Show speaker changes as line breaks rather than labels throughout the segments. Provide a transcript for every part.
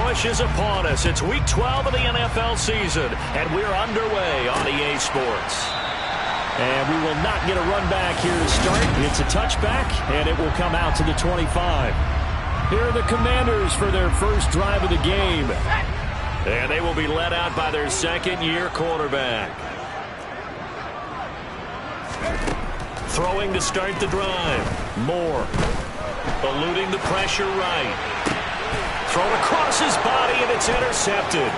push is upon us. It's Week 12 of the NFL season, and we're underway on EA Sports. And we will not get a run back here to start. It's a touchback, and it will come out to the 25. Here are the Commanders for their first drive of the game. And they will be led out by their second-year quarterback. Throwing to start the drive. Moore. Eluding the pressure right. Thrown across his body, and it's intercepted.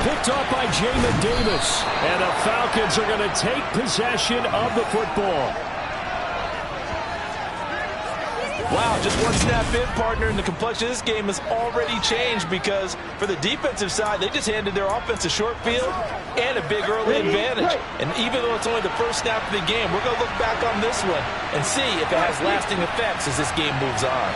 Picked off by Jamin Davis. And the Falcons are going to take possession of the football.
Wow, just one snap in, partner, and the complexion of this game has already changed because for the defensive side, they just handed their offense a short field and a big early advantage. And even though it's only the first snap of the game, we're going to look back on this one and see if it has lasting effects as this game moves on.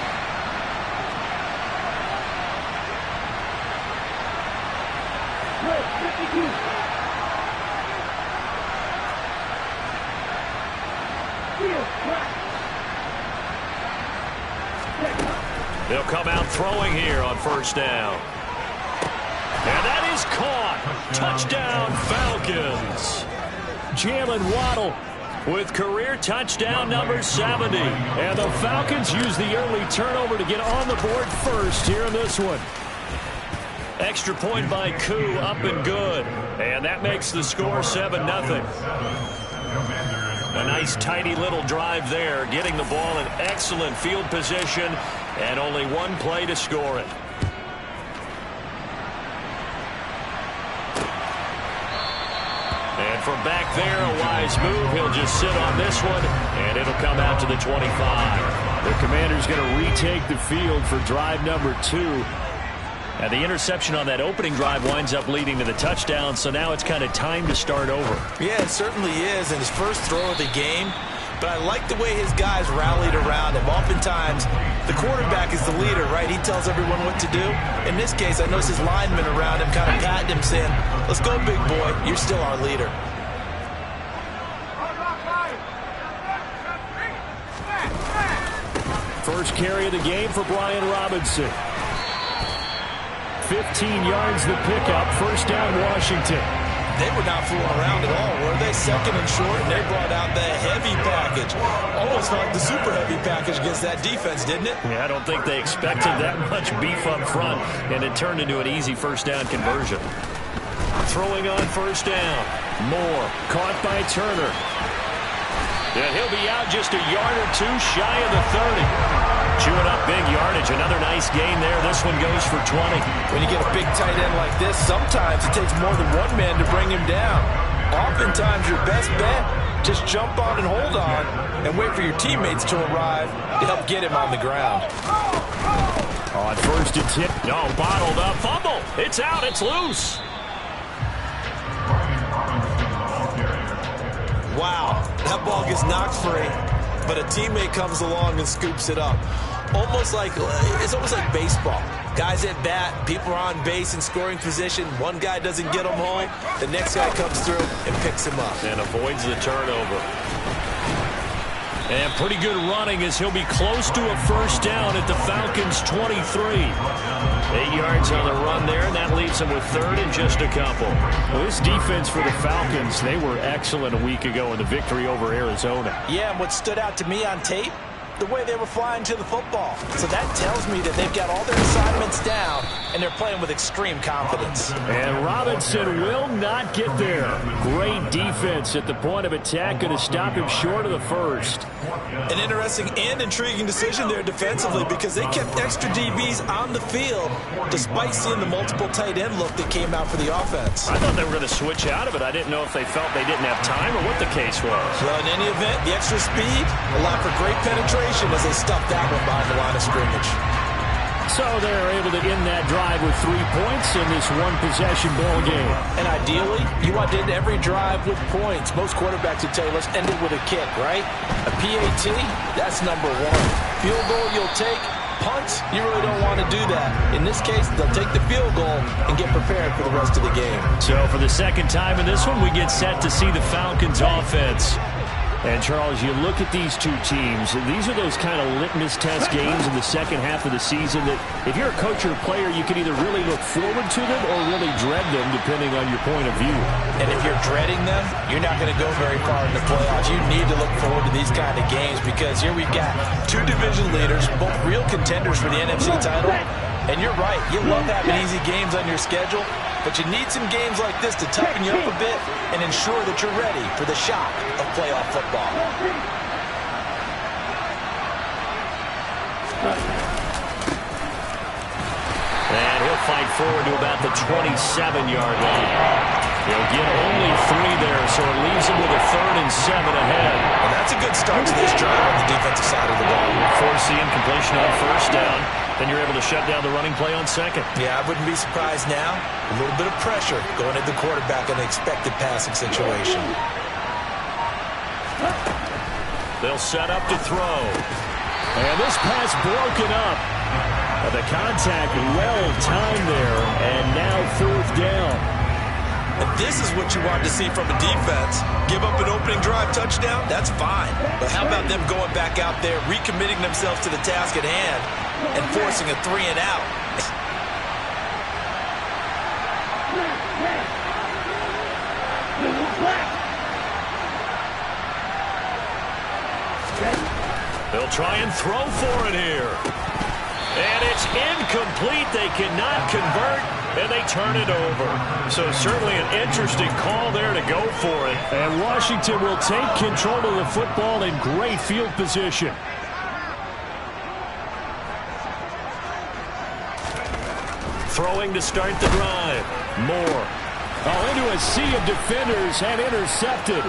They'll come out throwing here on first down. And that is caught. Touchdown, Falcons. Jalen Waddle with career touchdown number 70. And the Falcons use the early turnover to get on the board first here in this one. Extra point by Koo, up and good. And that makes the score 7-0. A nice tidy little drive there, getting the ball in excellent field position, and only one play to score it. And from back there, a wise move. He'll just sit on this one, and it'll come out to the 25. The Commanders going to retake the field for drive number 2. And the interception on that opening drive winds up leading to the touchdown, so now it's kind of time to start over.
Yeah, it certainly is in his first throw of the game. But I like the way his guys rallied around him. Oftentimes, the quarterback is the leader, right? He tells everyone what to do. In this case, I notice his linemen around him kind of patting him, saying, "Let's go, big boy. You're still our leader."
First carry of the game for Brian Robinson. 15 yards the pickup. First down, Washington.
They were not fooling around at all, were they? Second and short, and they brought out the heavy package. Almost like the super heavy package against that defense, didn't it?
Yeah, I don't think they expected that much beef up front, and it turned into an easy first down conversion. Throwing on first down. Moore, caught by Turner. And he'll be out just a yard or two shy of the 30. Chewing up big yardage. Another nice gain there. This one goes for 20.
When you get a big tight end like this, sometimes it takes more than one man to bring him down. Oftentimes, your best bet, just jump on and hold on and wait for your teammates to arrive to help get him on the ground.
On first and 10. No, bottled up. Fumble. It's out. It's loose.
Wow, that ball gets knocked free, but a teammate comes along and scoops it up. It's almost like baseball. Guys at bat, people are on base in scoring position. One guy doesn't get them home. The next guy comes through and picks him up.
And avoids the turnover. And pretty good running as he'll be close to a first down at the Falcons' 23. 8 yards on the run there, and that leaves them with third and just a couple. Well, this defense for the Falcons, they were excellent a week ago in the victory over Arizona.
Yeah, and what stood out to me on tape, the way they were flying to the football. So that tells me that they've got all their assignments down, and they're playing with extreme confidence.
And Robinson will not get there. Great defense at the point of attack, going to stop him short of the first.
An interesting and intriguing decision there defensively because they kept extra DBs on the field despite seeing the multiple tight end look that came out for the offense.
I thought they were going to switch out of it. I didn't know if they felt they didn't have time or what the case was.
Well, in any event, the extra speed allowed for great penetration as they stuffed that one behind the line of scrimmage.
So they're able to end that drive with 3 points in this one-possession ball game.
And ideally, you want to end every drive with points. Most quarterbacks would tell you, let's end it with a kick, right? A PAT, that's number 1. Field goal you'll take. Punts, you really don't want to do that. In this case, they'll take the field goal and get prepared for the rest of the game.
So for the second time in this one, we get set to see the Falcons offense. And, Charles, you look at these two teams, these are those kind of litmus test games in the second half of the season that if you're a coach or a player, you can either really look forward to them or really dread them, depending on your point of view.
And if you're dreading them, you're not going to go very far in the playoffs. You need to look forward to these kind of games because here we've got two division leaders, both real contenders for the NFC title. And you're right, you love having easy games on your schedule, but you need some games like this to toughen you up a bit and ensure that you're ready for the shock of playoff football.
And he'll fight forward to about the 27-yard line. He'll get only 3 there, so it leaves him with a 3rd and 7 ahead.
And that's a good start to this drive on the defensive side of the ball.
Force the incompletion on 1st down. Then you're able to shut down the running play on 2nd.
Yeah, I wouldn't be surprised now. A little bit of pressure going at the quarterback in the expected passing situation.
They'll set up to throw. And this pass broken up. The contact well timed there, and now 4th down.
And this is what you want to see from a defense. Give up an opening drive touchdown, that's fine. But how about them going back out there, recommitting themselves to the task at hand, and forcing a 3-and-out?
They'll try and throw for it here. And it's incomplete. They cannot convert, and they turn it over. So certainly an interesting call there to go for it. And Washington will take control of the football in great field position. Throwing to start the drive. Moore. Oh, into a sea of defenders and intercepted.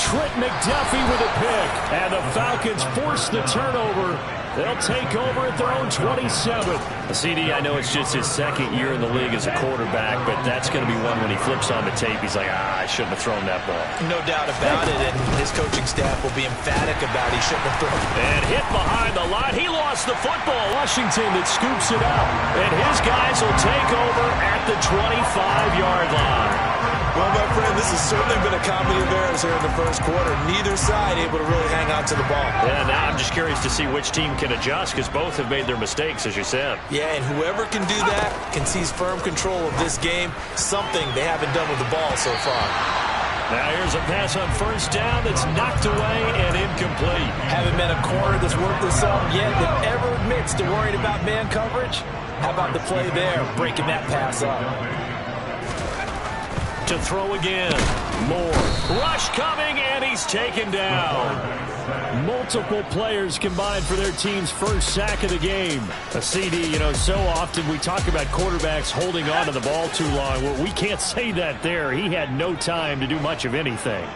Trent McDuffie with a pick. And the Falcons force the turnover. They'll take over at their own 27. CD, I know it's just his 2nd year in the league as a quarterback, but that's going to be one when he flips on the tape. He's like, I shouldn't have thrown that ball.
No doubt about it, and his coaching staff will be emphatic about he shouldn't have thrown.
And hit behind the line. He lost the football. Washington that scoops it up. And his guys will take over at the 25-yard line.
Well, my friend, this has certainly been a comedy of errors here in the 1st quarter. Neither side able to really hang on to the ball.
Yeah, now I'm just curious to see which team can adjust because both have made their mistakes, as you said.
Yeah, and whoever can do that can seize firm control of this game, something they haven't done with the ball so far.
Now here's a pass on 1st down that's knocked away and incomplete.
Haven't met a corner that's worth the sum yet that ever admits to worrying about man coverage. How about the play there, breaking that pass up?
To throw again. Moore. Rush coming, and he's taken down. Multiple players combined for their team's 1st sack of the game. A CD, you know, so often we talk about quarterbacks holding on to the ball too long. Well, we can't say that there. He had no time to do much of anything.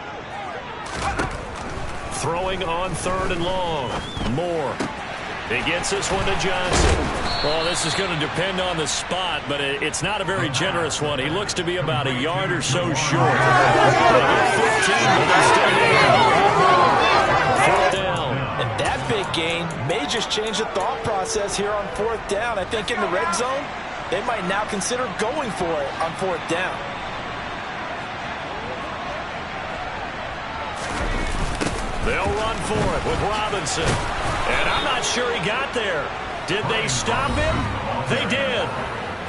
Throwing on 3rd and long. Moore. He gets this one to Johnson. Well, this is going to depend on the spot, but it's not a very generous one. He looks to be about a yard or so short. 15, but they still need down.
And that big gain may just change the thought process here on 4th down. I think in the red zone, they might now consider going for it on 4th down.
They'll run for it with Robinson. And I'm not sure he got there. Did they stop him? They did.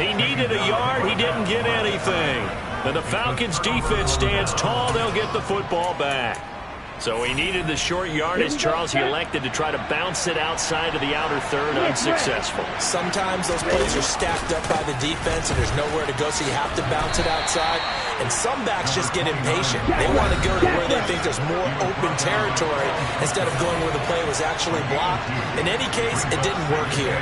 He needed a yard. He didn't get anything. But the Falcons' defense stands tall. They'll get the football back. So he needed the short yardage, Charles. He elected to try to bounce it outside of the outer 3rd, unsuccessful.
Sometimes those plays are stacked up by the defense and there's nowhere to go, so you have to bounce it outside. And some backs just get impatient. They want to go to where they think there's more open territory instead of going where the play was actually blocked. In any case, it didn't work here.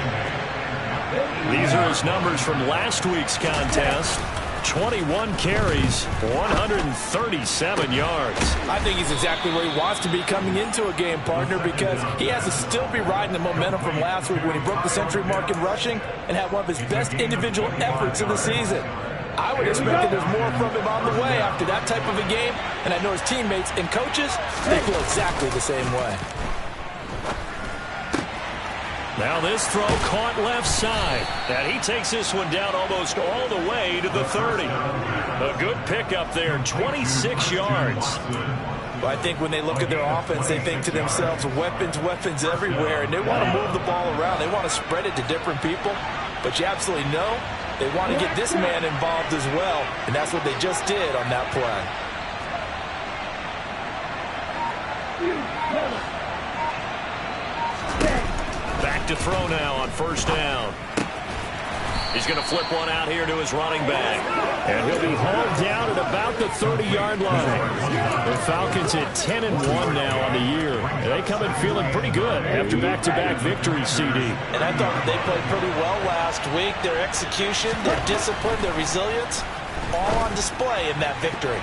These are his numbers from last week's contest. 21 carries, 137 yards.
I think he's exactly where he wants to be coming into a game, partner, because he has to still be riding the momentum from last week when he broke the century mark in rushing and had one of his best individual efforts of the season. I would expect that there's more from him on the way after that type of a game, and I know his teammates and coaches, they feel exactly the same way.
Now this throw caught left side. And he takes this one down almost all the way to the 30. A good pickup there, 26 yards.
Well, I think when they look at their offense, they think to themselves, weapons, weapons everywhere, and they want to move the ball around. They want to spread it to different people. But you absolutely know they want to get this man involved as well, and that's what they just did on that play.
Back to throw now on first down. He's going to flip one out here to his running back. And he'll be hauled down at about the 30-yard line. The Falcons at 10-1 now on the year. And they come in feeling pretty good after back-to-back victories, CD.
And I thought that they played pretty well last week. Their execution, their discipline, their resilience, all on display in that victory.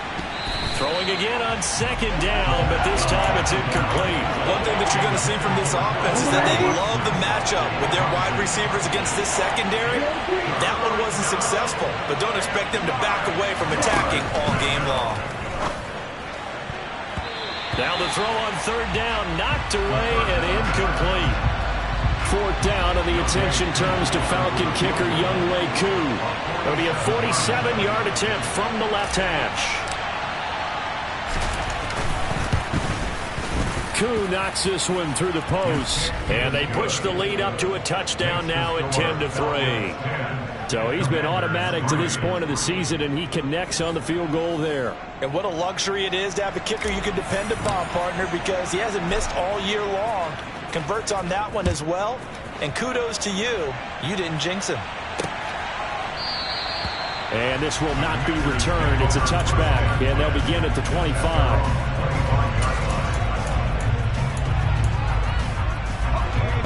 Throwing again on second down, but this time it's incomplete.
One thing that you're going to see from this offense is that they love the matchup with their wide receivers against this secondary. That one wasn't successful, but don't expect them to back away from attacking all game long.
Now the throw on third down, knocked away and incomplete. Fourth down, and the attention turns to Falcon kicker Younghoe Koo. It'll be a 47-yard attempt from the left hash. Koo knocks this one through the post. And they push the lead up to a touchdown now at 10-3. So he's been automatic to this point of the season, and he connects on the field goal there.
And what a luxury it is to have a kicker you can depend upon, partner, because he hasn't missed all year long. Converts on that one as well. And kudos to you. You didn't jinx him.
And this will not be returned. It's a touchback, and they'll begin at the 25.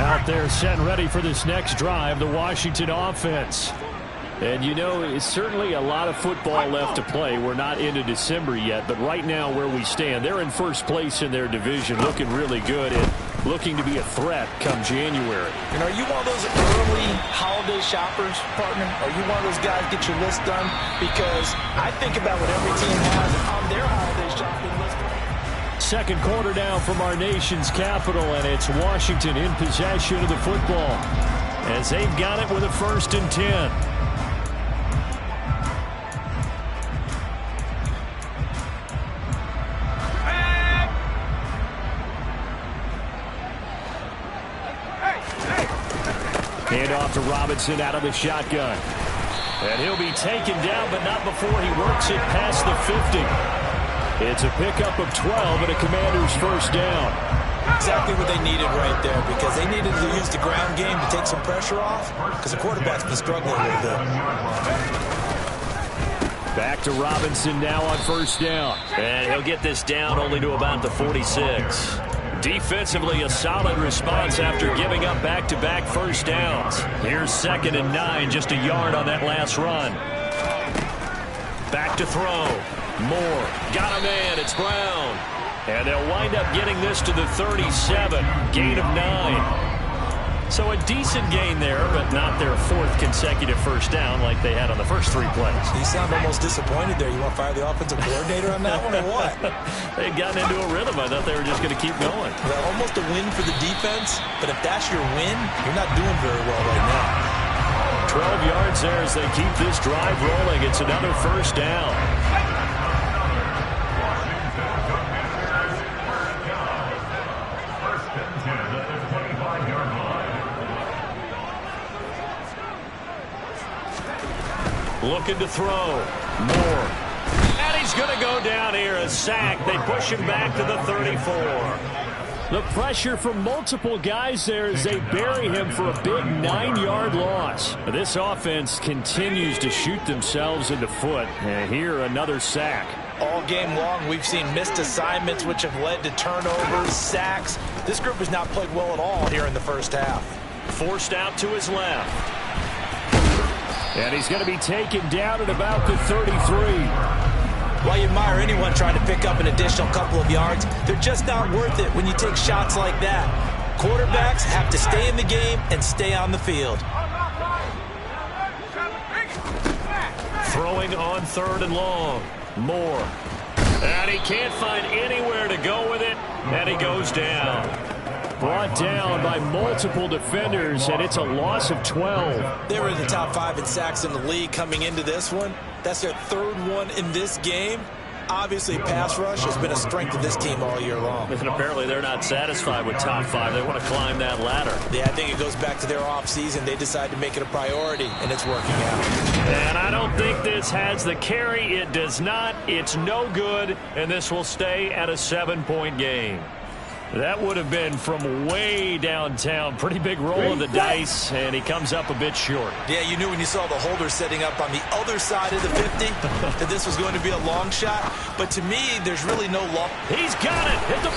Out there set and ready for this next drive, the Washington offense. And you know, it's certainly a lot of football left to play. We're not into December yet, but right now where we stand, they're in first place in their division, looking really good and looking to be a threat come January.
And are you one of those early holiday shoppers, partner? Are you one of those guys get your list done? Because I think about what every team has on their holiday shopping list.
Second quarter now from our nation's capital, and it's Washington in possession of the football as they've got it with a 1st and 10. Hand off to Robinson out of the shotgun. And he'll be taken down, but not before he works it past the 50. It's a pickup of 12 and a Commander's first down.
Exactly what they needed right there, because they needed to use the ground game to take some pressure off, because the quarterback's been struggling a little bit.
Back to Robinson now on first down. And he'll get this down only to about the 46. Defensively, a solid response after giving up back-to-back first downs. Here's 2nd and 9, just a yard on that last run. Back to throw. Moore got a man. It's Brown. And they'll wind up getting this to the 37. Gain of 9. So a decent gain there, but not their 4th consecutive first down like they had on the first 3 plays.
You sound almost disappointed there. You want to fire the offensive coordinator on that one or what?
They'd gotten into a rhythm. I thought they were just going to keep going.
Well, almost a win for the defense, but if that's your win, you're not doing very well right now.
12 yards there as they keep this drive rolling. It's another first down. Looking to throw. Moore. And he's going to go down here. A sack. They push him back to the 34. The pressure from multiple guys there as they bury him for a big 9-yard loss. This offense continues to shoot themselves in the foot. And here, another sack.
All game long, we've seen missed assignments, which have led to turnovers, sacks. This group has not played well at all here in the first half.
Forced out to his left. And he's going to be taken down at about the 33.
While you admire anyone trying to pick up an additional couple of yards, they're just not worth it when you take shots like that. Quarterbacks have to stay in the game and stay on the field.
Throwing on 3rd and long. Moore. And he can't find anywhere to go with it, and he goes down. Brought down by multiple defenders, and it's a loss of 12.
They were in the top 5 in sacks in the league coming into this one. That's their 3rd one in this game. Obviously, pass rush has been a strength of this team all year long.
And apparently they're not satisfied with top 5. They want to climb that ladder.
Yeah, I think it goes back to their offseason. They decided to make it a priority, and it's working out.
And I don't think this has the carry. It does not. It's no good, and this will stay at a 7-point game. That would have been from way downtown. Pretty big roll of the dice, and he comes up a bit short.
Yeah, you knew when you saw the holder setting up on the other side of the 50 that this was going to be a long shot. But to me, there's really no long.
He's got it at the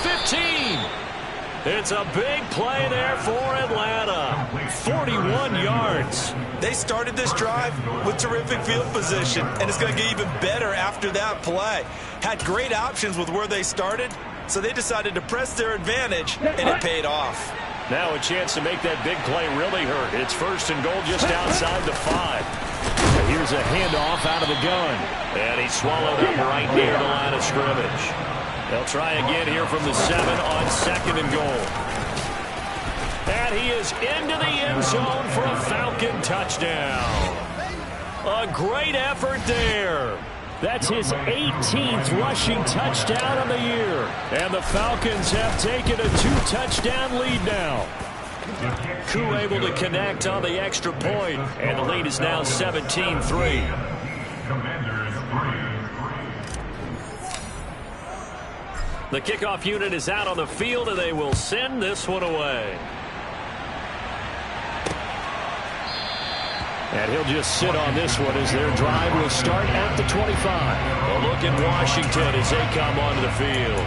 15. It's a big play there for Atlanta. 41 yards.
They started this drive with terrific field position, and it's going to get even better after that play. Had great options with where they started, so they decided to press their advantage, and it paid off.
Now a chance to make that big play really hurt. It's 1st and goal just outside the 5. Here's a handoff out of the gun. And he swallowed up right near the line of scrimmage. They'll try again here from the 7 on 2nd and goal. And he is into the end zone for a Falcon touchdown. A great effort there. That's his 18th rushing touchdown of the year. And the Falcons have taken a 2-touchdown lead now. Koo able to connect on the extra point, and the lead is now 17-3. The kickoff unit is out on the field, and they will send this one away. And he'll just sit on this one as their drive will start at the 25. A look at Washington as they come onto the field.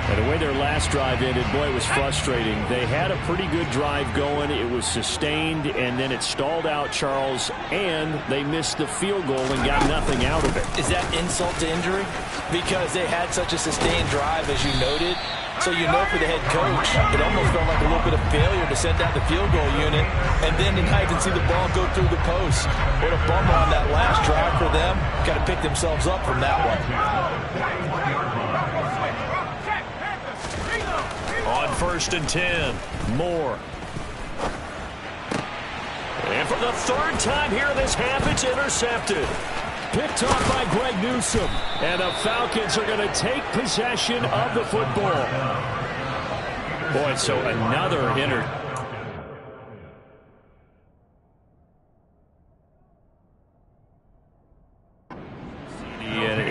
And the way their last drive ended, boy, it was frustrating. They had a pretty good drive going. It was sustained, and then it stalled out, Charles, and they missed the field goal and got nothing out of it.
Is that insult to injury? Because they had such a sustained drive, as you noted. So you know for the head coach, it almost felt like a little bit of failure to send out the field goal unit, and then to not even see the ball go through the post. What a bummer on that last drive for them. Got to pick themselves up from that one.
On 1st and 10, Moore. And for the 3rd time here in this half, it's intercepted. Picked off by Greg Newsome. And the Falcons are going to take possession of the football. Boy, so another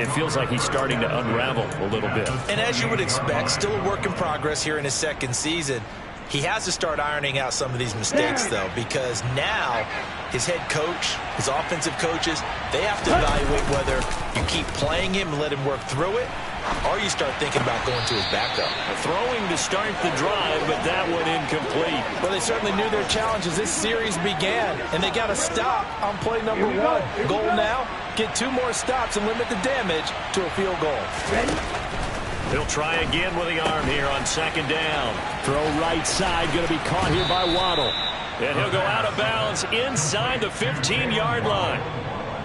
It feels like he's starting to unravel a little bit.
And as you would expect, still a work in progress here in his 2nd season. He has to start ironing out some of these mistakes, though, because now his head coach, his offensive coaches, they have to evaluate whether you keep playing him and let him work through it, or you start thinking about going to his backup.
Throwing to start the drive, but that one incomplete.
Well, they certainly knew their challenge as this series began, and they got to stop on play number 1. Goal now, get 2 more stops and limit the damage to a field goal.
Ready?
He'll try again with the arm here on 2nd down. Throw right side, going to be caught here by Waddle. And he'll go out of bounds inside the 15-yard line.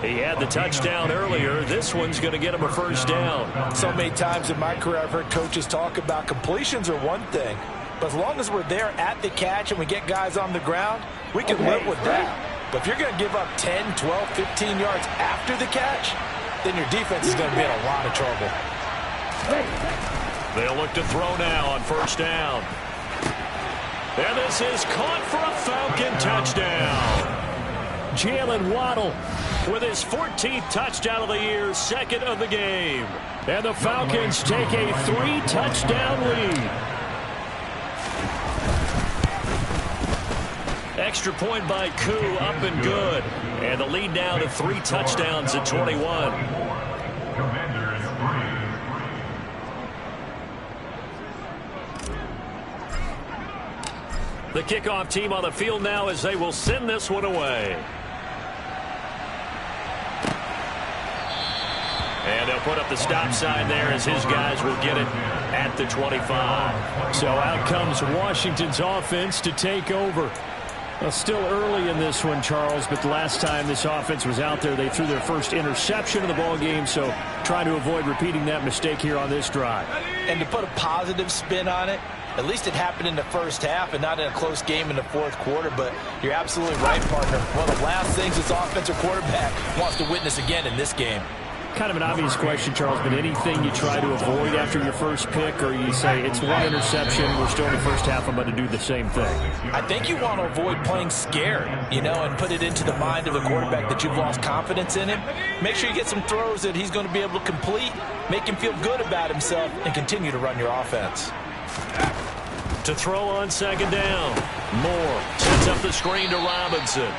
He had the touchdown earlier. This one's going to get him a 1st down.
So many times in my career I've heard coaches talk about completions are one thing, but as long as we're there at the catch and we get guys on the ground, we can live with that. But if you're going to give up 10, 12, 15 yards after the catch, then your defense is going to be in a lot of trouble.
They'll look to throw now on 1st down. And this is caught for a Falcon touchdown. Jalen Waddle with his 14th touchdown of the year, 2nd of the game. And the Falcons take a 3-touchdown lead. Extra point by Koo, up and good. And the lead now to 3 touchdowns at 21. The kickoff team on the field now as they will send this one away. And they'll put up the stop sign there as his guys will get it at the 25. So out comes Washington's offense to take over. Well, still early in this one, Charles, but the last time this offense was out there, they threw their first interception of the ball game, so trying to avoid repeating that mistake here on this drive.
And to put a positive spin on it, At least it happened in the first half and not in a close game in the fourth quarter. But you're absolutely right, partner. One of the last things this offensive quarterback wants to witness again in this game.
Kind of an obvious question, Charles, but anything you try to avoid after your first pick, or you say it's one interception, we're still in the first half, I'm going to do the same thing?
I think you want to avoid playing scared, and put it into the mind of the quarterback that you've lost confidence in him. Make sure you get some throws that he's going to be able to complete, make him feel good about himself, and continue to run your offense.
To throw on second down. Moore sets up the screen to Robinson.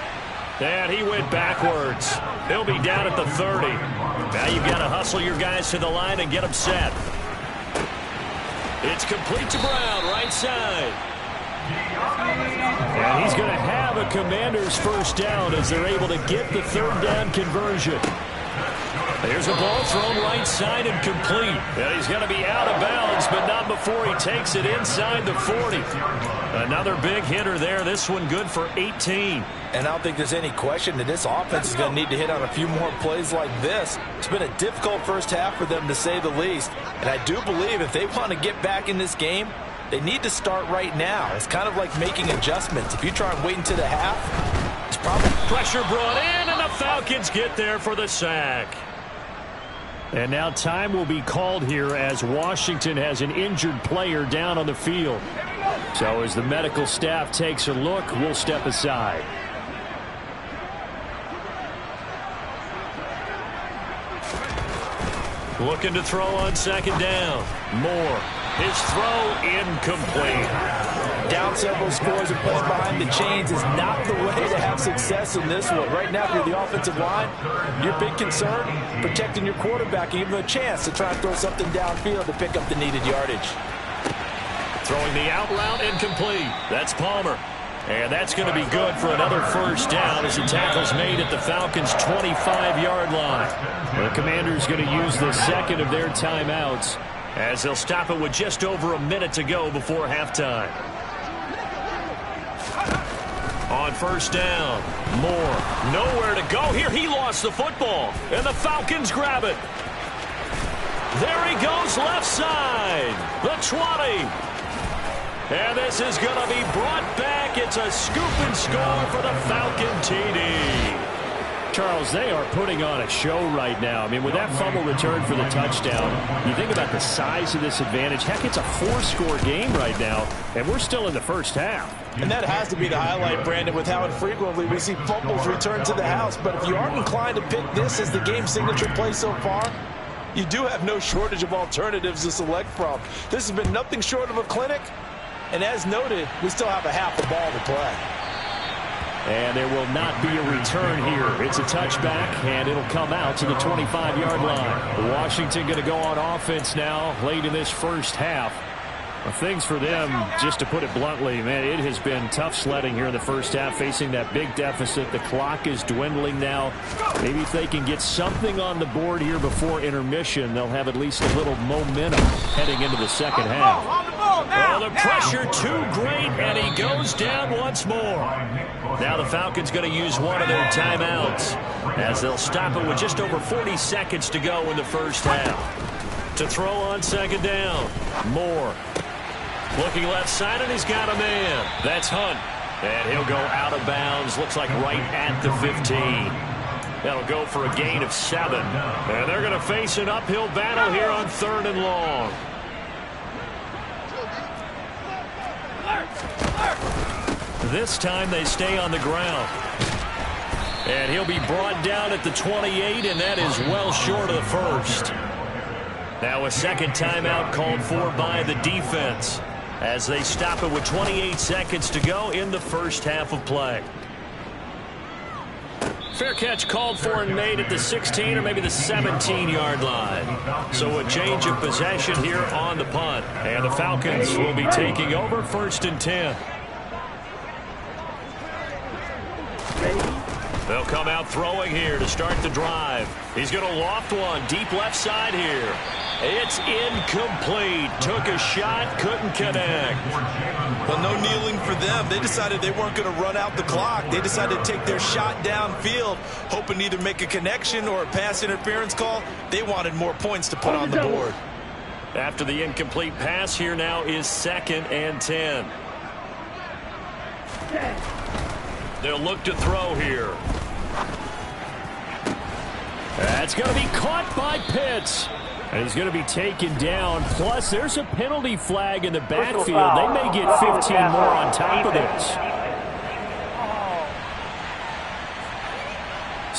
And he went backwards. He'll be down at the 30. Now you've got to hustle your guys to the line and get them set. It's complete to Brown, right side. And he's going to have a Commander's first down as they're able to get the third down conversion. There's a ball thrown right side and complete. And he's going to be out of bounds, but not before he takes it inside the 40. Another big hitter there. This one good for 18.
And I don't think there's any question that this offense is going to need to hit on a few more plays like this. It's been a difficult first half for them, to say the least. And I do believe if they want to get back in this game, they need to start right now. It's kind of like making adjustments. If you try and wait until the half, it's probably...
Pressure brought in, and the Falcons get there for the sack. And now time will be called here as Washington has an injured player down on the field. So as the medical staff takes a look, we'll step aside. Looking to throw on second down. Moore. His throw incomplete.
Down several scores and playing behind the chains is not the way to have success in this one. Right now, if you're the offensive line, your big concern, protecting your quarterback and giving him a chance to try and throw something downfield to pick up the needed yardage.
Throwing the out route incomplete. That's Palmer. And that's going to be good for another first down as the tackle's made at the Falcons' 25-yard line. The Commanders going to use the second of their timeouts as they'll stop it with just over a minute to go before halftime. On first down, Moore nowhere to go here. He lost the football, and the Falcons grab it. There he goes left side, the 20. And this is going to be brought back. It's a scoop and score for the Falcon TD. Charles, they are putting on a show right now. I mean, with that fumble return for the touchdown, you think about the size of this advantage. Heck, it's a 4-score game right now, and we're still in the first half.
And that has to be the highlight, Brandon, with how infrequently we see fumbles return to the house. But if you aren't inclined to pick this as the game signature play so far, you do have no shortage of alternatives to select from. This has been nothing short of a clinic. And as noted, we still have a half the ball to play.
And there will not be a return here. It's a touchback, and it'll come out to the 25-yard line. Washington going to go on offense now late in this first half. Well, things for them, just to put it bluntly, man, it has been tough sledding here in the first half, facing that big deficit. The clock is dwindling now. Maybe if they can get something on the board here before intermission, they'll have at least a little momentum heading into the second half. Well, the pressure too great, and he goes down once more. Now the Falcons going to use one of their timeouts as they'll stop it with just over 40 seconds to go in the first half. To throw on second down, Moore. Looking left side, and he's got a man. That's Hunt. And he'll go out of bounds. Looks like right at the 15. That'll go for a gain of 7. And they're going to face an uphill battle here on 3rd and long. This time they stay on the ground. And he'll be brought down at the 28, and that is well short of the first. Now a second timeout called for by the defense as they stop it with 28 seconds to go in the first half of play. Fair catch called for and made at the 16 or maybe the 17-yard line. So a change of possession here on the punt. And the Falcons will be taking over 1st and 10. They'll come out throwing here to start the drive. He's going to loft one deep left side here. It's incomplete. Took a shot, couldn't connect.
Well, no kneeling for them. They decided they weren't going to run out the clock. They decided to take their shot downfield, hoping to either make a connection or a pass interference call. They wanted more points to put on the board.
After the incomplete pass, here now is 2nd and 10. They'll look to throw here. That's going to be caught by Pitts. And he's going to be taken down. Plus, there's a penalty flag in the backfield. They may get 15 more on top of this.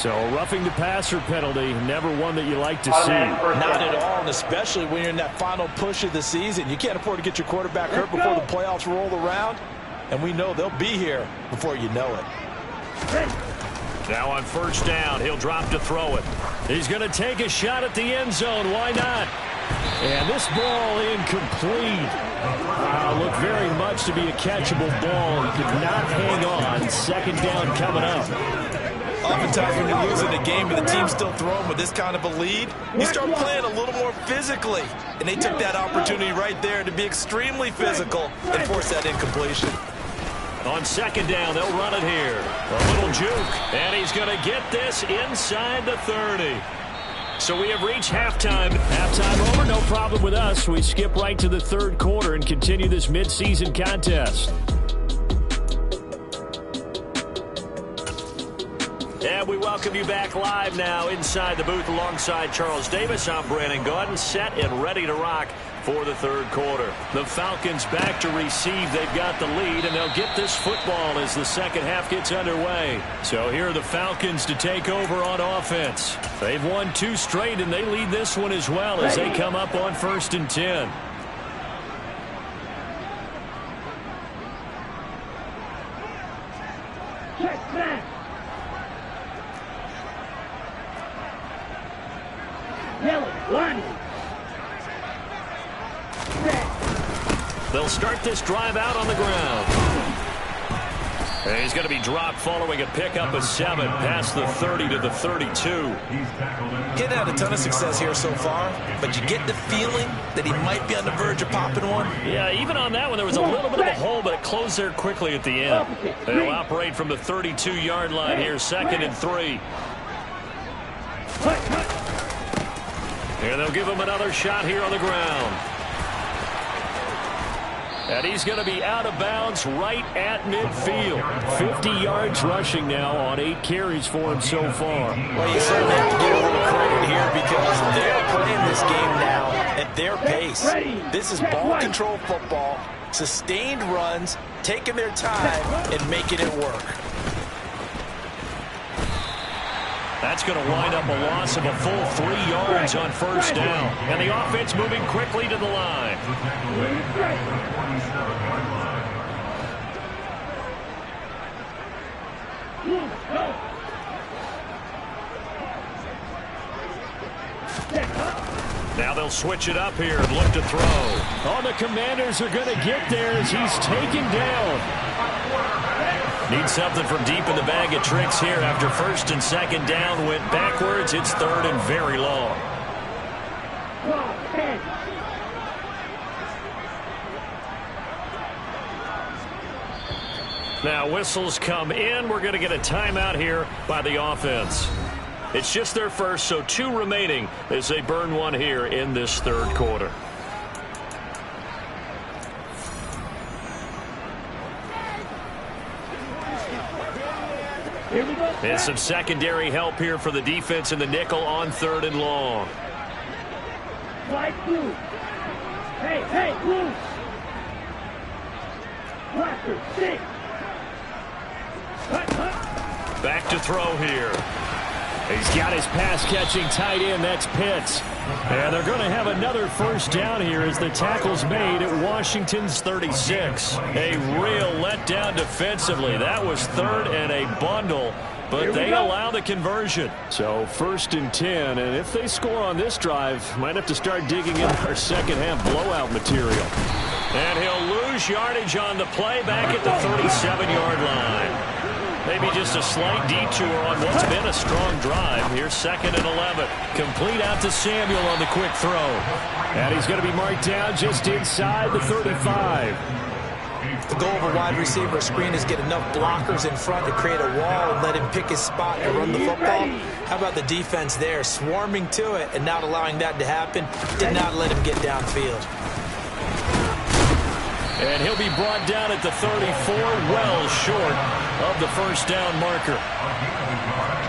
So a roughing the passer penalty, never one that you like to see.
Not at all, and especially when you're in that final push of the season. You can't afford to get your quarterback hurt before the playoffs roll around. And we know they'll be here before you know it.
Now on 1st down, he'll drop to throw it. He's going to take a shot at the end zone. Why not? And this ball incomplete. Looked very much to be a catchable ball. He could not hang on. 2nd down coming up.
Oftentimes when you're losing a game and the team's still throwing with this kind of a lead, you start playing a little more physically. And they took that opportunity right there to be extremely physical and force that incompletion.
On 2nd down, they'll run it here. A little juke, and he's going to get this inside the 30. So we have reached halftime. Halftime over, no problem with us. We skip right to the 3rd quarter and continue this midseason contest. And we welcome you back live now inside the booth alongside Charles Davis. I'm Brandon Gaudin, set and ready to rock for the 3rd quarter. The Falcons back to receive. They've got the lead, and they'll get this football as the 2nd half gets underway. So here are the Falcons to take over on offense. They've won 2 straight, and they lead this one as well as they come up on 1st and 10. They'll start this drive out on the ground. And he's going to be dropped following a pickup of 7 past the 30 to the 32.
Getting had a ton of success here so far, but you get the feeling that he might be on the verge of popping one.
Yeah, even on that one, there was a little bit of a hole, but it closed there quickly at the end. They'll operate from the 32-yard line here, 2nd and 3. And they'll give him another shot here on the ground. And he's going to be out of bounds right at midfield. 50 yards rushing now on 8 carries for him so far.
Well, you certainly have to give a little credit here because they're playing this game now at their pace. This is ball control football, sustained runs, taking their time, and making it work.
That's going to wind up a loss of a full 3 yards on 1st down. And the offense moving quickly to the line. Now they'll switch it up here and look to throw. Oh, the Commanders are going to get there as he's taken down. Need something from deep in the bag of tricks here after 1st and 2nd down went backwards. It's 3rd and very long. Now whistles come in. We're going to get a timeout here by the offense. It's just their first, so 2 remaining as they burn one here in this 3rd quarter. And some secondary help here for the defense in the nickel on 3rd and long. Hey, blue. Back to throw here. He's got his pass-catching tight end. That's Pitts. And they're going to have another 1st down here as the tackle's made at Washington's 36. A real letdown defensively. That was 3rd and a bundle, but they allow the conversion. So 1st and 10, and if they score on this drive, might have to start digging in our 2nd half blowout material. And he'll lose yardage on the play back at the 37-yard line. Maybe just a slight detour on what's been a strong drive. Here's 2nd and 11. Complete out to Samuel on the quick throw. And he's going to be marked down just inside the 35.
The goal of a wide receiver screen is get enough blockers in front to create a wall and let him pick his spot to run the football. How about the defense there, swarming to it and not allowing that to happen? Did not let him get downfield.
And he'll be brought down at the 34, well short of the first down marker.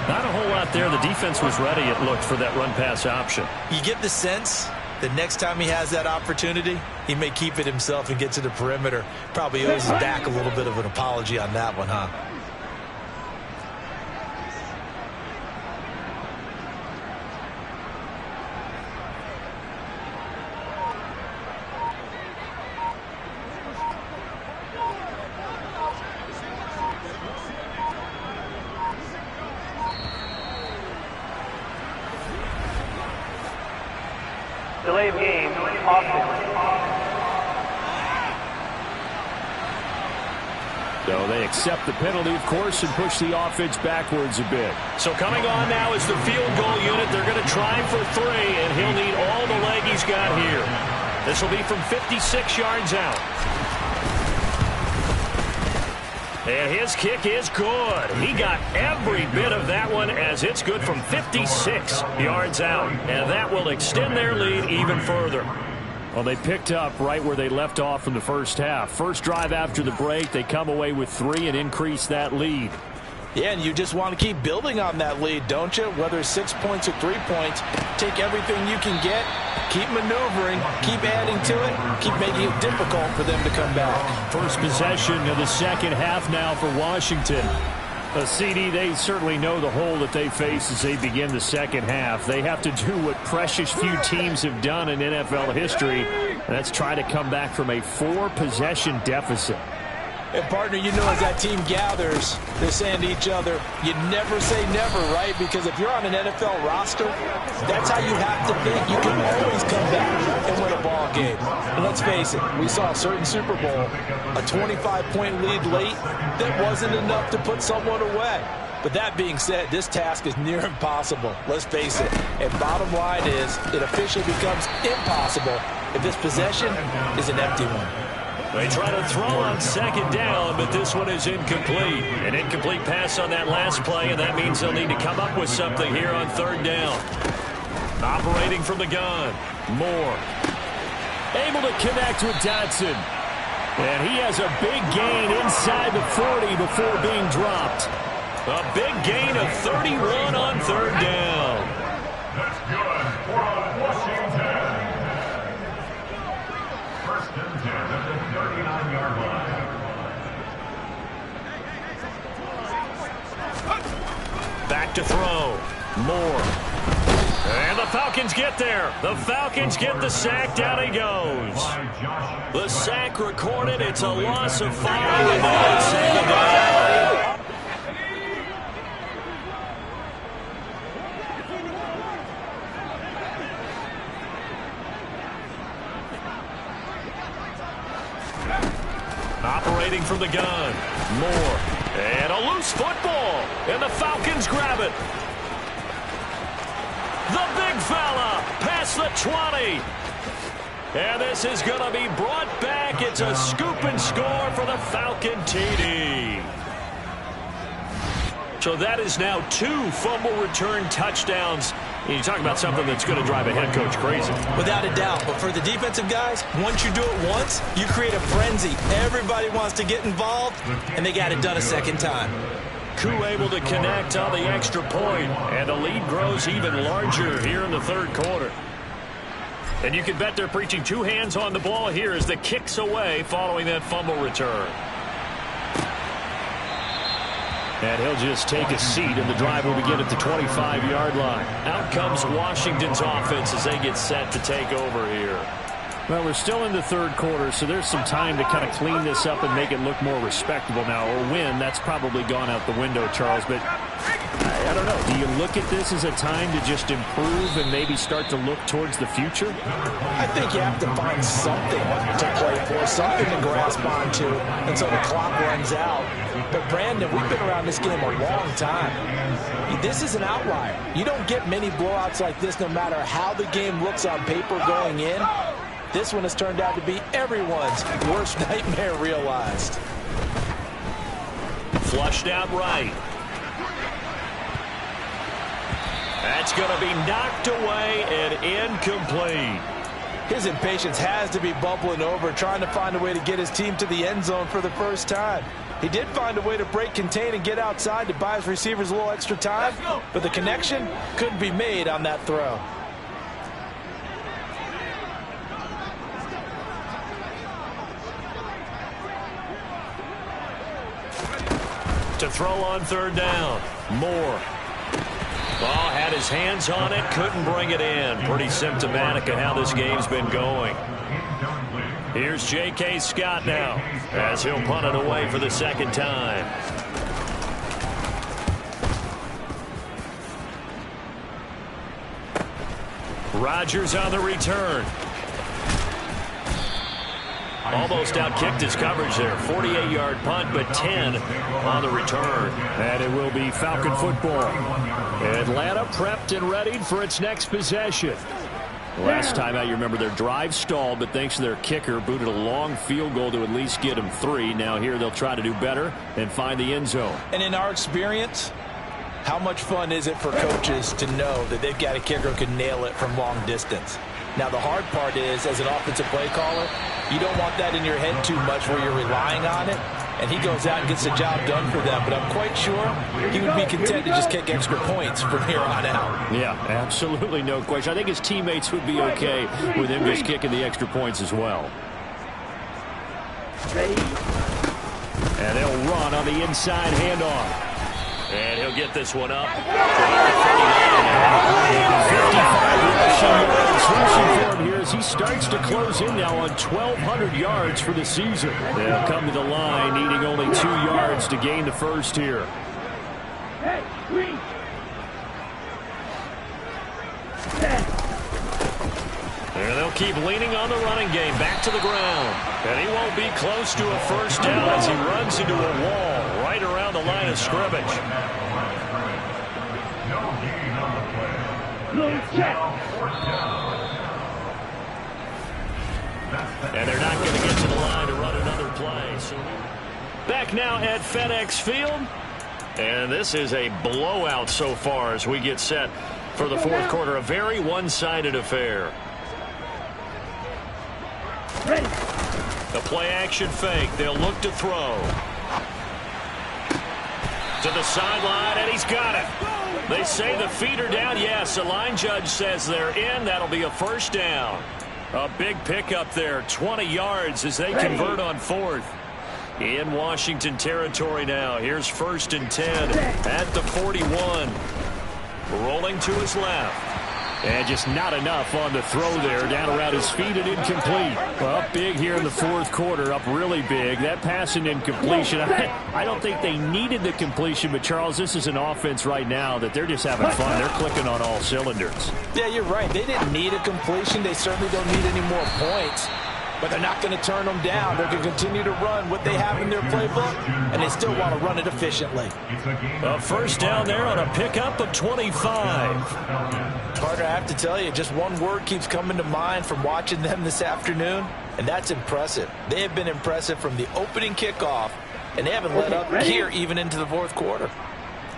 Not a whole lot there. The defense was ready, it looked, for that run-pass option.
You get the sense that next time he has that opportunity, he may keep it himself and get to the perimeter. Probably owes his back a little bit of an apology on that one, huh?
Delay of game, offense.
So they accept the penalty, of course, and push the offense backwards a bit. So coming on now is the field goal unit. They're going to try for 3, and he'll need all the leg he's got here. This will be from 56 yards out. And his kick is good. He got every bit of that one as it's good from 56 yards out. And that will extend their lead even further. Well, they picked up right where they left off in the first half. First drive after the break, they come away with 3 and increase that lead.
Yeah, and you just want to keep building on that lead, don't you? Whether it's 6 points or 3 points, take everything you can get, keep maneuvering, keep adding to it, keep making it difficult for them to come back.
First possession of the second half now for Washington. CD, they certainly know the hole that they face as they begin the second half. They have to do what precious few teams have done in NFL history, and that's try to come back from a 4-possession deficit.
And, partner, you know as that team gathers, they're saying to each other, you never say never, right? Because if you're on an NFL roster, that's how you have to think. You can always come back and win a ball game. And let's face it, we saw a certain Super Bowl, a 25-point lead late that wasn't enough to put someone away. But that being said, this task is near impossible. Let's face it. And bottom line is, it officially becomes impossible if this possession is an empty one.
They try to throw on second down, but this one is incomplete. An incomplete pass on that last play, and that means they'll need to come up with something here on third down. Operating from the gun, Moore. Able to connect with Dotson. And he has a big gain inside the 40 before being dropped. A big gain of 31 on third down.
That's good for Washington. First and 10 at the 39-yard line.
Back to throw. Moore. And the Falcons get there. The Falcons get the sack. Down he goes. The sack recorded. It's a loss of 5. And now it's single down. Operating from the gun, Moore, and a loose football, and the Falcons grab it. The big fella past the 20. And this is going to be brought back. It's a scoop and score for the Falcon TD. So that is now 2 fumble return touchdowns. You talk about something that's going to drive a head coach crazy.
Without a doubt. But for the defensive guys, once you do it once, you create a frenzy. Everybody wants to get involved, and they got it done a second time.
Koo able to connect on the extra point, and the lead grows even larger here in the third quarter. And you can bet they're preaching 2 hands on the ball here as the kick's away following that fumble return. And he'll just take a seat, and the drive will begin at the 25-yard line. Out comes Washington's offense as they get set to take over here. Well, we're still in the third quarter, so there's some time to kind of clean this up and make it look more respectable now. Or win, that's probably gone out the window, Charles. But I don't know. Do you look at this as a time to just improve and maybe start to look towards the future?
I think you have to find something to play for, something to grasp onto until the clock runs out. But, Brandon, we've been around this game a long time. This is an outlier. You don't get many blowouts like this no matter how the game looks on paper going in. This one has turned out to be everyone's worst nightmare realized.
Flushed out right. That's going to be knocked away and incomplete.
His impatience has to be bubbling over, trying to find a way to get his team to the end zone for the first time. He did find a way to break contain and get outside to buy his receivers a little extra time, but the connection couldn't be made on that throw.
To throw on third down. Moore. Ball had his hands on it, couldn't bring it in. Pretty symptomatic of how this game's been going. Here's J.K. Scott now, as he'll punt it away for the second time. Rodgers on the return. Almost outkicked his coverage there. 48-yard punt, but 10 on the return. And it will be Falcon football. Atlanta prepped and readied for its next possession. Last time out, you remember their drive stalled, but thanks to their kicker, booted a long field goal to at least get them 3. Now here they'll try to do better and find the end zone.
And in our experience, how much fun is it for coaches to know that they've got a kicker who can nail it from long distance? Now, the hard part is, as an offensive play caller, you don't want that in your head too much where you're relying on it, and he goes out and gets the job done for them. But I'm quite sure he would be content to just kick extra points from here on out.
Yeah, absolutely no question. I think his teammates would be okay with him just kicking the extra points as well. And they'll run on the inside handoff. And he'll get this one up. 55 rushing for him here as he starts to close in now on 1,200 yards for the season. They'll come to the line, needing only 2 yards to gain the first here. And they'll keep leaning on the running game. Back to the ground. And he won't be close to a first down as he runs into a wall right around the line of scrimmage. And they're not going to get to the line to run another play. So back now at FedEx Field. And this is a blowout so far as we get set for the fourth quarter. A very one-sided affair. The play-action fake. They'll look to throw. To the sideline, and he's got it. They say the feet are down. Yes, the line judge says they're in. That'll be a first down. A big pickup there. 20 yards as they convert on fourth. In Washington territory now. Here's 1st and 10 at the 41. Rolling to his left. And just not enough on the throw there. Down around his feet and incomplete. Well, up big here in the fourth quarter. Up really big. That pass and incompletion. I don't think they needed the completion, but Charles, this is an offense right now that they're just having fun. They're clicking on all cylinders.
Yeah, you're right. They didn't need a completion. They certainly don't need any more points. But they're not going to turn them down. They're going to continue to run what they have in their playbook, and they still want to run it efficiently.
A first down there on a pickup of 25.
Carter, I have to tell you, just one word keeps coming to mind from watching them this afternoon, and that's impressive. They have been impressive from the opening kickoff, and they haven't let up here even into the fourth quarter.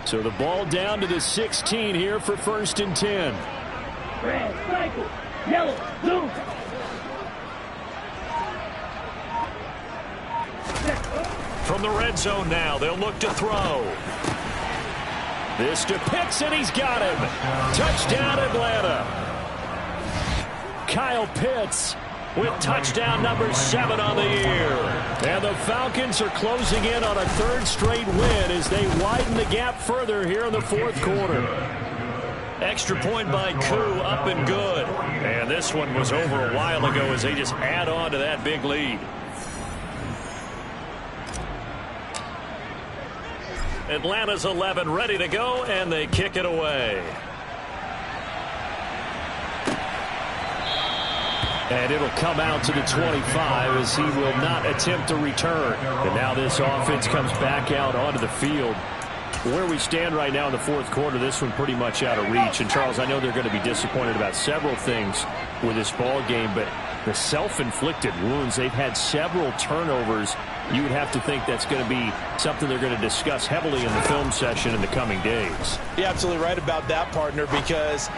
So the ball down to the 16 here for 1st and 10.
Red, cycle, yellow, blue.
From the red zone now, they'll look to throw. This to Pitts, and he's got him. Touchdown, Atlanta. Kyle Pitts with touchdown number 7 on the year. And the Falcons are closing in on a 3rd straight win as they widen the gap further here in the fourth quarter. Extra point by Koo, up and good. And this one was over a while ago as they just add on to that big lead. Atlanta's 11 ready to go, and they kick it away. And it'll come out to the 25 as he will not attempt to return. And now this offense comes back out onto the field. Where we stand right now in the fourth quarter, this one pretty much out of reach. And, Charles, I know they're going to be disappointed about several things with this ball game, but the self-inflicted wounds. They've had several turnovers. You would have to think that's going to be something they're going to discuss heavily in the film session in the coming days.
You're absolutely right about that, partner, because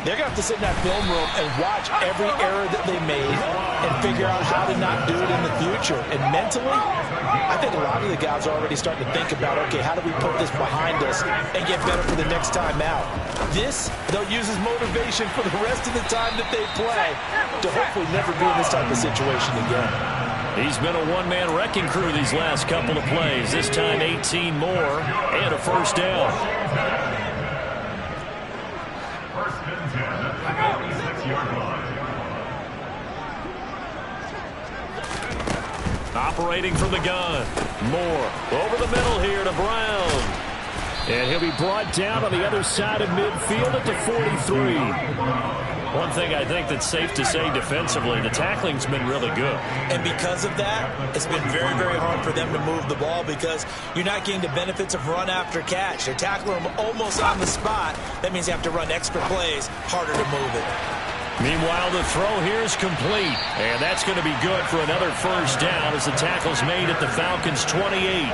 they're going to have to sit in that film room and watch every error that they made and figure out how to not do it in the future. And mentally, I think a lot of the guys are already starting to think about, okay, how do we put this behind us and get better for the next time out? This, they'll use as motivation for the rest of the time that they play to hopefully never be in this type of situation again.
He's been a one-man wrecking crew these last couple of plays. This time 18 more and a first down. Operating from the gun. Moore over the middle here to Brown. And he'll be brought down on the other side of midfield at the 43. One thing I think that's safe to say defensively, the tackling's been really good.
And because of that, it's been very, very hard for them to move the ball because you're not getting the benefits of run after catch. They're tackling them almost on the spot. That means you have to run extra plays, harder to move it.
Meanwhile, the throw here is complete. And that's going to be good for another first down as the tackle's made at the Falcons' 28.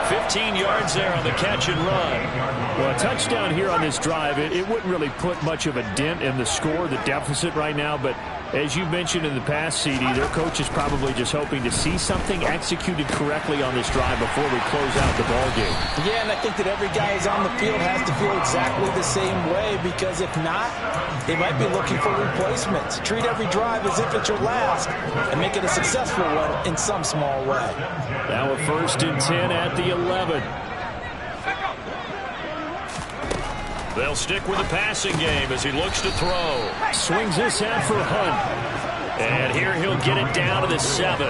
15 yards there on the catch and run. Well, a touchdown here on this drive, it wouldn't really put much of a dent in the score, the deficit right now. But as you mentioned in the past, CD, their coach is probably just hoping to see something executed correctly on this drive before we close out the ballgame.
Yeah, and I think that every guy who's on the field has to feel exactly the same way, because if not, they might be looking for replacements. Treat every drive as if it's your last and make it a successful one in some small way.
Now a 1st and 10 at the 11. They'll stick with the passing game as he looks to throw. Swings this out for Hunt. And here he'll get it down to the 7.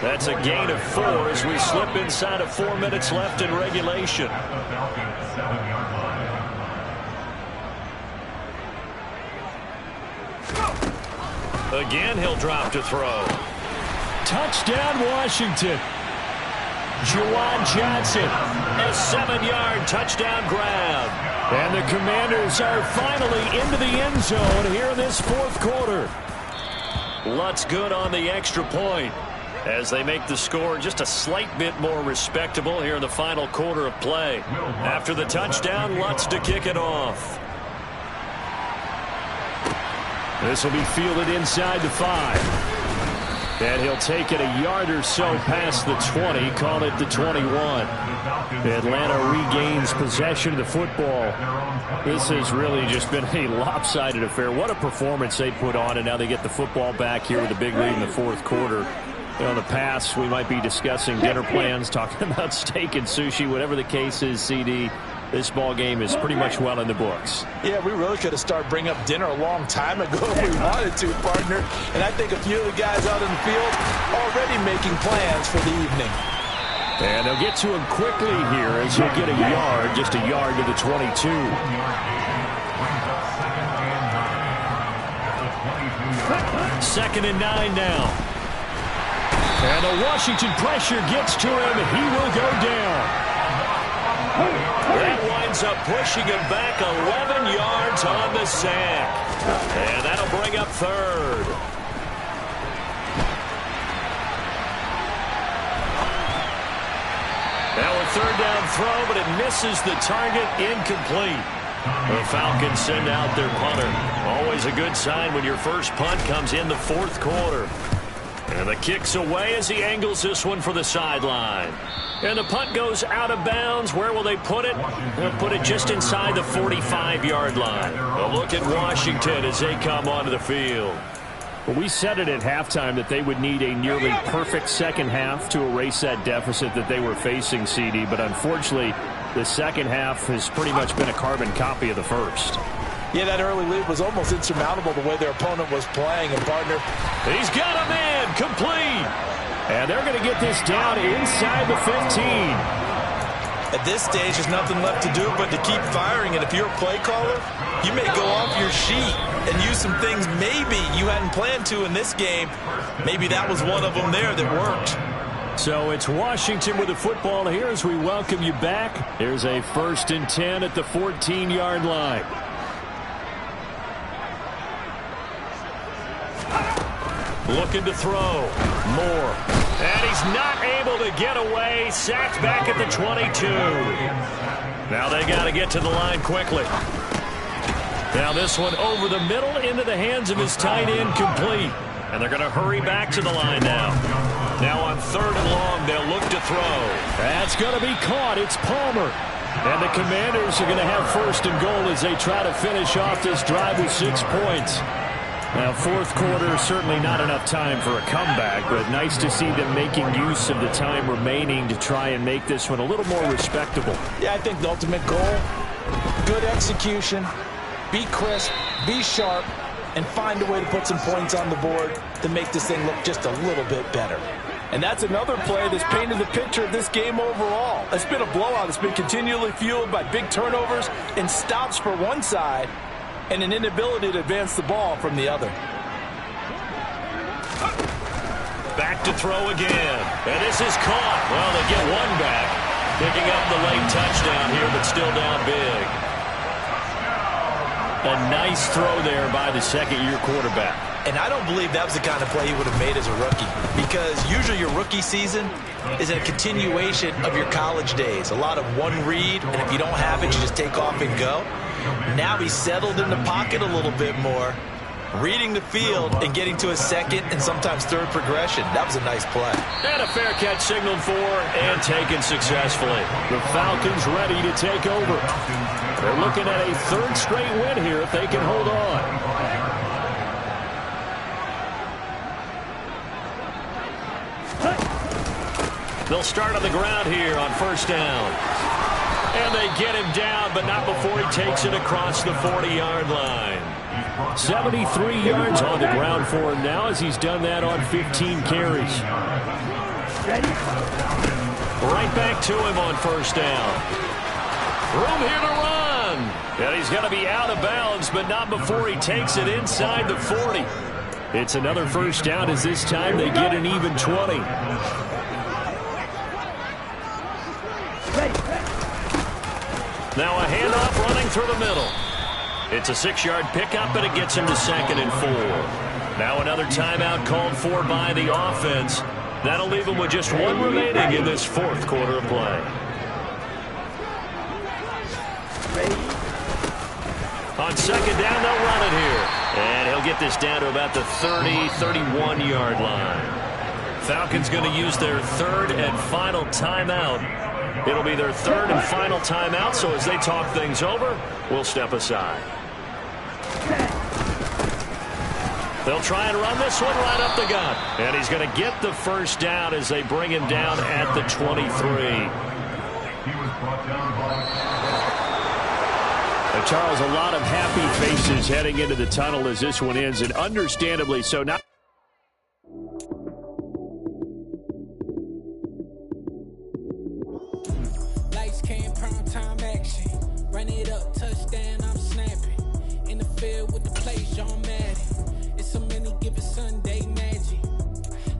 That's a gain of 4 as we slip inside of 4 minutes left in regulation. Again, he'll drop to throw. Touchdown, Washington. Juwan Johnson, a 7-yard touchdown grab. And the Commanders are finally into the end zone here in this 4th quarter. Lutz good on the extra point as they make the score just a slight bit more respectable here in the final quarter of play. After the touchdown, Lutz to kick it off. This will be fielded inside the 5. And he'll take it a yard or so past the 20, call it the 21. Atlanta regains possession of the football. This has really just been a lopsided affair. What a performance they put on, and now they get the football back here with a big lead in the 4th quarter. You know, in the past, we might be discussing dinner plans, talking about steak and sushi, whatever the case is, CD. This ball game is pretty much well in the books.
Yeah, we really could have started bringing up dinner a long time ago if we wanted to, partner. And I think a few of the guys out in the field already making plans for the evening.
And they'll get to him quickly here as he'll get a yard, just a yard to the 22. 2nd and 9 now. And the Washington pressure gets to him. He will go down. That winds up pushing him back 11 yards on the sack. And that'll bring up 3rd. Now a 3rd down throw, but it misses the target, incomplete. The Falcons send out their punter. Always a good sign when your first punt comes in the 4th quarter. And the kick's away as he angles this one for the sideline. And the punt goes out of bounds. Where will they put it? They'll put it just inside the 45-yard line. A look at Washington as they come onto the field. Well, we said it at halftime that they would need a nearly perfect second half to erase that deficit that they were facing, CD. But unfortunately, the second half has pretty much been a carbon copy of the first.
Yeah, that early lead was almost insurmountable the way their opponent was playing. And, partner,
he's got a man complete. And they're going to get this down inside the 15.
At this stage, there's nothing left to do but to keep firing. And if you're a play caller, you may go off your sheet and use some things maybe you hadn't planned to in this game. Maybe that was one of them there that worked.
So it's Washington with the football here as we welcome you back. Here's a 1st and 10 at the 14-yard line. Looking to throw. Moore. And he's not able to get away. Sacked back at the 22. Now they got to get to the line quickly. Now this one over the middle into the hands of his tight end, complete. And they're going to hurry back to the line now. Now on 3rd and long, they'll look to throw.
That's going to be caught. It's Palmer. And the Commanders are going to have 1st and goal as they try to finish off this drive with 6 points. Now, 4th quarter, certainly not enough time for a comeback, but nice to see them making use of the time remaining to try and make this one a little more respectable.
Yeah, I think the ultimate goal, good execution, be crisp, be sharp, and find a way to put some points on the board to make this thing look just a little bit better.
And that's another play that's painted the picture of this game overall. It's been a blowout. It's been continually fueled by big turnovers and stops for one side and an inability to advance the ball from the other.
Back to throw again. And this is caught. Well, they get one back. Picking up the late touchdown here, but still down big.
A nice throw there by the 2nd-year quarterback.
And I don't believe that was the kind of play he would have made as a rookie, because usually your rookie season is a continuation of your college days. A lot of one read, and if you don't have it, you just take off and go. Now he's settled in the pocket a little bit more, reading the field and getting to a 2nd and sometimes 3rd progression. That was a nice play.
And a fair catch signaled for and taken successfully.
The Falcons ready to take over. They're looking at a 3rd straight win here if they can hold on.
They'll start on the ground here on 1st down. And they get him down, but not before he takes it across the 40-yard line.
73 yards on the ground for him now as he's done that on 15 carries.
Right back to him on 1st down. Room here to run. And he's going to be out of bounds, but not before he takes it inside the 40.
It's another 1st down as this time they get an even 20.
Now a handoff running through the middle. It's a 6-yard pickup, and it gets him to 2nd and 4. Now another timeout called for by the offense. That'll leave him with just 1 remaining in this 4th quarter of play. On 2nd down, they'll run it here. And he'll get this down to about the 30, 31-yard line. Falcons going to use their 3rd and final timeout. It'll be their 3rd and final timeout, so as they talk things over, we'll step aside. They'll try and run this one right up the gut. And he's going to get the 1st down as they bring him down at the 23.
Charles, a lot of happy faces heading into the tunnel as this one ends, and understandably so. Now
lights came, prime time action. Run it up, touchdown, I'm snapping. In the field with the play, John Madden. It's a many given Sunday magic.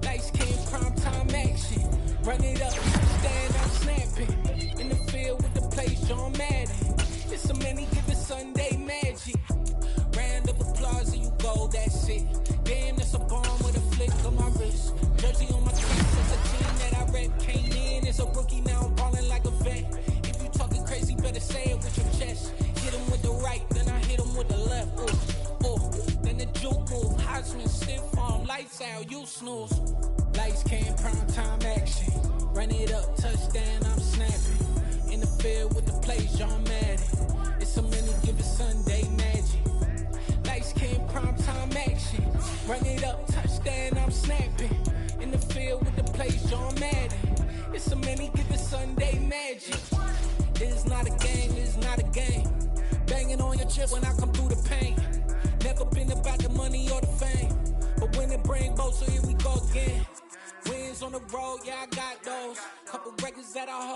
Lights came, prime time action. Run it up, touchdown, I'm snapping. In the field with the play, John Madden. It's a many given Sunday magic. Round of applause and you go, that's it. Damn, that's a bomb with a flick on my wrist. Jersey on my chest, it's a team that I rep. Came in as a rookie, now I'm balling like a vet. If you talking crazy, better say it with your chest. Hit him with the right, then I hit him with the left. Then the juke move, Heisman, stiff arm, lights out, you snooze. Lights came, prime time action. Run it up, touchdown, I'm snapping. In the field with the plays, John Madden. It's a many given Sunday magic. Lights came, prime time action. Run it up, touchdown, I'm snapping. In the field with the plays, John Madden. It's a many given Sunday magic. This is not a game, this is not a game. Banging on your chest when I come through the pain. Never been about the money or the fame. But when it bring both, so here we go again. Wins on the road, yeah, I got those. Couple records that I hold.